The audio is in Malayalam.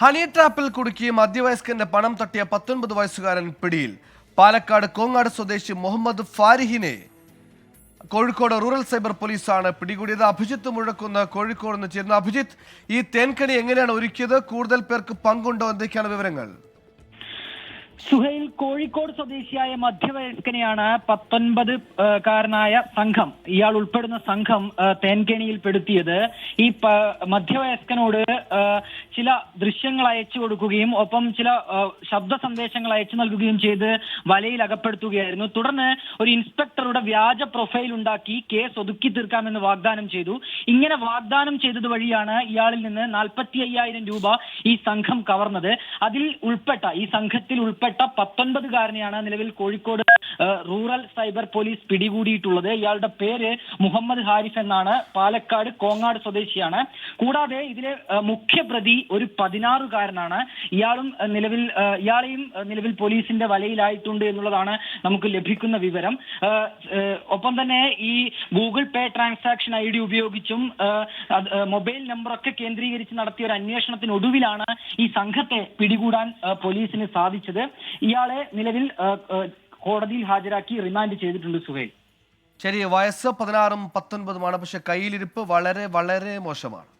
ഹണി ട്രാപ്പിൽ കുടുക്കി മധ്യവയസ്കന്റെ പണം തട്ടിയ 19 വയസ്സുകാരൻ പിടിയിൽ. പാലക്കാട് കോങ്ങാട് സ്വദേശി മുഹമ്മദ് ഫാരിഹിനെ കോഴിക്കോട് റൂറൽ സൈബർ പോലീസാണ് പിടികൂടിയത്. അഭിജിത്ത് മുഴക്കുന്ന കോഴിക്കോട് നിന്ന് ചേരുന്ന അഭിജിത്ത്, ഈ തേൻകണി എങ്ങനെയാണ് ഒരുക്കിയത്? കൂടുതൽ പേർക്ക് പങ്കുണ്ടോ? എന്തൊക്കെയാണ് വിവരങ്ങൾ? സുഹൈൽ, കോഴിക്കോട് സ്വദേശിയായ മധ്യവയസ്കനെയാണ് 19 കാരനായ സംഘം, ഇയാൾ ഉൾപ്പെടുന്ന സംഘം തേൻകേണിയിൽ പെടുത്തിയത്. ഈ മധ്യവയസ്കനോട് ചില ദൃശ്യങ്ങൾ അയച്ചു കൊടുക്കുകയും ഒപ്പം ചില ശബ്ദ സന്ദേശങ്ങൾ അയച്ചു നൽകുകയും ചെയ്ത് വലയിൽ അകപ്പെടുത്തുകയായിരുന്നു. തുടർന്ന് ഒരു ഇൻസ്പെക്ടറുടെ വ്യാജ പ്രൊഫൈൽ ഉണ്ടാക്കി കേസ് ഒതുക്കി തീർക്കാമെന്ന് വാഗ്ദാനം ചെയ്തു. ഇങ്ങനെ വാഗ്ദാനം ചെയ്തത് വഴിയാണ് ഇയാളിൽ നിന്ന് 45,000 രൂപ ഈ സംഘം കവർന്നത്. ഈ സംഘത്തിൽ ഉൾപ്പെട്ട 19-കാരനെയാണ് നിലവിൽ കോഴിക്കോട് റൂറൽ സൈബർ പോലീസ് പിടികൂടിയിട്ടുള്ളത്. ഇയാളുടെ പേര് മുഹമ്മദ് ഹാരിഫ് എന്നാണ്. പാലക്കാട് കോങ്ങാട് സ്വദേശിയാണ്. കൂടാതെ ഇതിലെ മുഖ്യപ്രതി ഒരു 16-കാരനാണ്. ഇയാളെയും നിലവിൽ പോലീസിന്റെ വലയിലായിട്ടുണ്ട് എന്നുള്ളതാണ് നമുക്ക് ലഭിക്കുന്ന വിവരം. ഒപ്പം തന്നെ ഈ ഗൂഗിൾ പേ ട്രാൻസാക്ഷൻ ID ഉപയോഗിച്ചും മൊബൈൽ നമ്പറൊക്കെ കേന്ദ്രീകരിച്ച് നടത്തിയ ഒരു അന്വേഷണത്തിനൊടുവിലാണ് ഈ സംഘത്തെ പിടികൂടാൻ പോലീസിന് സാധിച്ചത്. ഇയാളെ നിലവിൽ കോടതിയിൽ ഹാജരാക്കി റിമാൻഡ് ചെയ്തിട്ടുണ്ട്. സുഹൈൽ, ശരി, വയസ്സ് 16ഉം 19ഉമാണ്, പക്ഷെ കയ്യിലിരിപ്പ് വളരെ വളരെ മോശമാണ്.